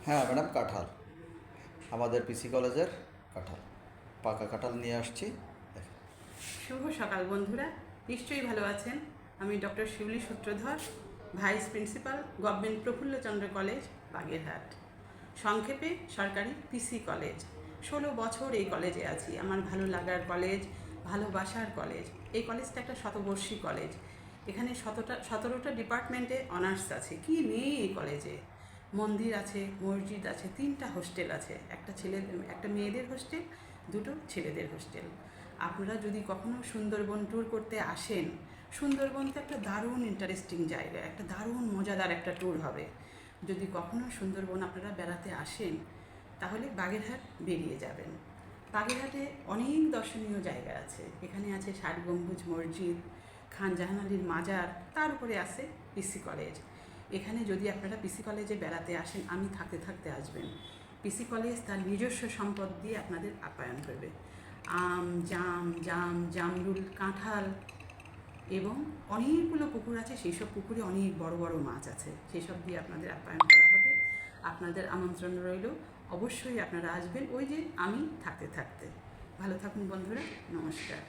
হ্যাঁ ম্যাডাম, কাঁঠাল আমাদের পিসি কলেজের কাঁঠাল, পাকা কাঁঠাল নিয়ে আসছি। শুভ সকাল বন্ধুরা, নিশ্চয়ই ভালো আছেন। আমি doctor Shiuli Sutradhar, vice principal, government Prafullachandra college, Bagerhat, সংক্ষেপে সরকারি পিসি কলেজ। 16 বছর এই কলেজে আছি। আমার ভালো লাগার কলেজ, ভালোবাসার কলেজ। এই কলেজটা একটা শতবর্ষী কলেজ। এখানে 17টা ডিপার্টমেন্টে অনার্স আছে। কি নেই এই কলেজে! মন্দির আছে, মসজিদ আছে, 3টা হোস্টেল আছে, একটা মেয়েদের হোস্টেল, 2টো ছেলেদের হোস্টেল। আপনারা যদি কখনো সুন্দরবন ট্যুর করতে আসেন, সুন্দরবন তো একটা দারুণ ইন্টারেস্টিং জায়গা, একটা দারুণ মজাদার একটা ট্যুর হবে। যদি কখনো সুন্দরবন আপনারা বেড়াতে আসেন, তাহলে বাগেরহাট বেরিয়ে যাবেন। বাগেরহাটে অনেক দর্শনীয় জায়গা আছে। এখানে আছে 60 গম্বুজ মসজিদ, খান জাহান আলীর মাজার, তার উপরে আছে পিসি কলেজ। এখানে যদি আপনারা পিসি কলেজে বেড়াতে আসেন, আমি থাকতে থাকতে আসবেন। পিসি কলেজ তার নিজস্ব সম্পদ দিয়ে আপনাদের আপ্যায়ন করবে। আম, জামরুল, কাঁঠাল এবং অনেকগুলো পুকুর আছে। সেই সব পুকুরে অনেক বড় বড় মাছ আছে। সেই সব দিয়ে আপনাদের আপ্যায়ন করা হবে। আপনাদের আমন্ত্রণ রইল, অবশ্যই আপনারা আসবেন। ওই যে আমি থাকতে থাকতে। ভালো থাকুন বন্ধুরা, নমস্কার।